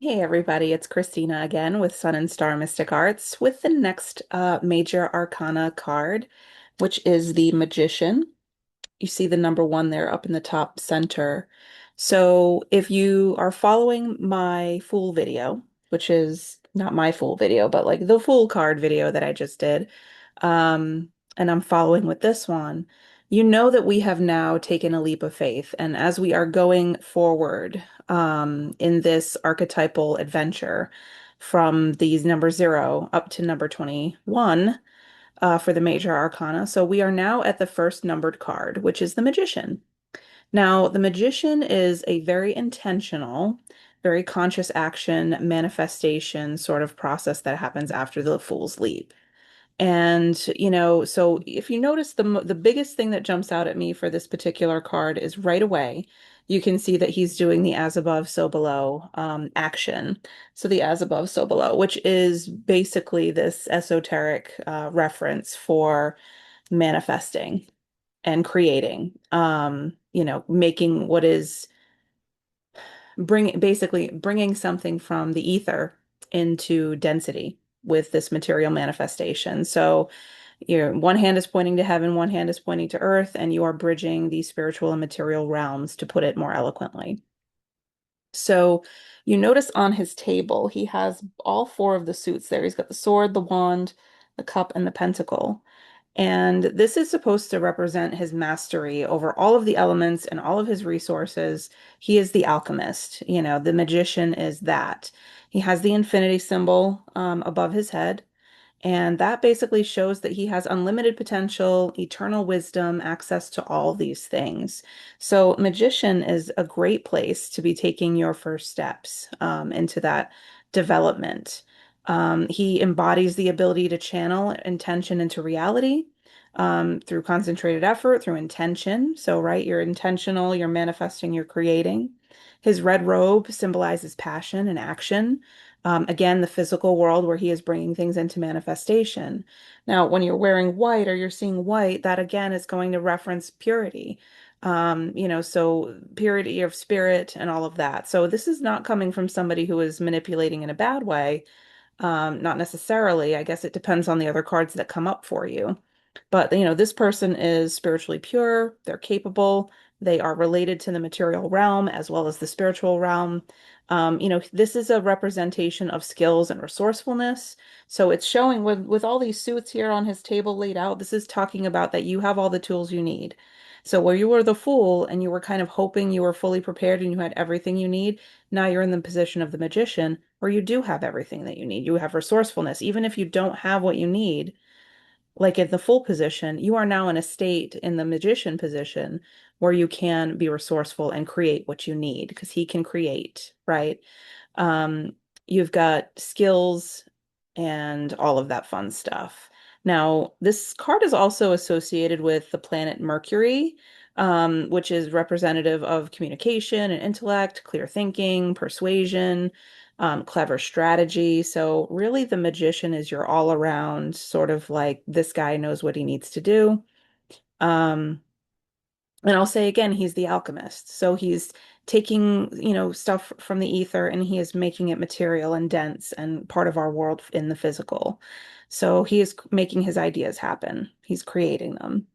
Hey everybody, it's Kristina again with Sun and Star Mystic Arts with the next major arcana card, which is the Magician. You see the number one there up in the top center. So if you are following my Fool video, which is not my Fool video, but like the Fool card video that I just did, and I'm following with this one, you know that we have now taken a leap of faith. And as we are going forward in this archetypal adventure from these number 0 up to number 21, for the major arcana. So we are now at the first numbered card, which is the Magician. Now, the Magician is a very intentional, very conscious action manifestation sort of process that happens after the Fool's Leap. And, so if you notice the biggest thing that jumps out at me for this particular card is right away, you can see that he's doing the as above, so below action. So the as above, so below, which is basically this esoteric reference for manifesting and creating, making what is basically bringing something from the ether into density with this material manifestation. So your one hand is pointing to heaven, one hand is pointing to earth, and you are bridging these spiritual and material realms, to put it more eloquently. So you notice on his table, he has all four of the suits there. He's got the sword, the wand, the cup, and the pentacle. And this is supposed to represent his mastery over all of the elements and all of his resources. He is the alchemist. The magician is that. He has the infinity symbol above his head. And that basically shows that he has unlimited potential, eternal wisdom, access to all these things. So, magician is a great place to be taking your first steps into that development. He embodies the ability to channel intention into reality through concentrated effort, through intention. So, right, you're intentional, you're manifesting, you're creating. His red robe symbolizes passion and action. Again, the physical world where he is bringing things into manifestation. Now, when you're wearing white or you're seeing white, that again is going to reference purity. So purity of spirit and all of that. So this is not coming from somebody who is manipulating in a bad way. Not necessarily. I guess it depends on the other cards that come up for you. But, this person is spiritually pure, they're capable, they are related to the material realm as well as the spiritual realm. This is a representation of skills and resourcefulness. So it's showing with all these suits here on his table laid out, this is talking about that you have all the tools you need. So where you were the fool and you were kind of hoping you were fully prepared and you had everything you need, now you're in the position of the magician where you do have everything that you need. You have resourcefulness. Even if you don't have what you need, like in the full position, you are now in a state in the magician position where you can be resourceful and create what you need because he can create, right? Um, you've got skills and all of that fun stuff. Now, this card is also associated with the planet Mercury, which is representative of communication and intellect, clear thinking, persuasion, clever strategy. So, really, the magician is your all around sort of like this guy knows what he needs to do. Um, and I'll say again, he's the alchemist. So he's taking, stuff from the ether and he is making it material and dense and part of our world in the physical. So he is making his ideas happen. He's creating them.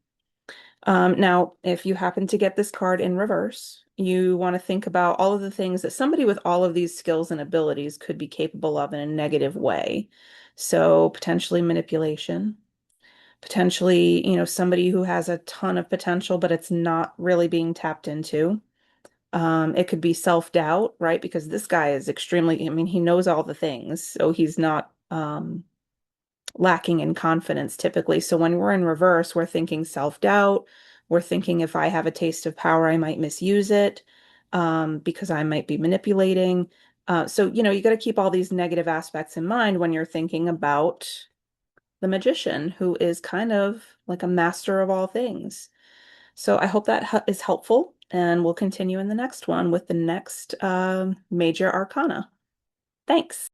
Now, if you happen to get this card in reverse, you want to think about all of the things that somebody with all of these skills and abilities could be capable of in a negative way. So potentially manipulation, potentially, somebody who has a ton of potential, but it's not really being tapped into. It could be self-doubt, right? Because this guy is extremely, I mean, he knows all the things, so he's not lacking in confidence typically. So when we're in reverse, we're thinking self-doubt. We're thinking if I have a taste of power, I might misuse it because I might be manipulating. So, you got to keep all these negative aspects in mind when you're thinking about the magician, who is kind of like a master of all things. So I hope that is helpful, and we'll continue in the next one with the next major arcana. Thanks.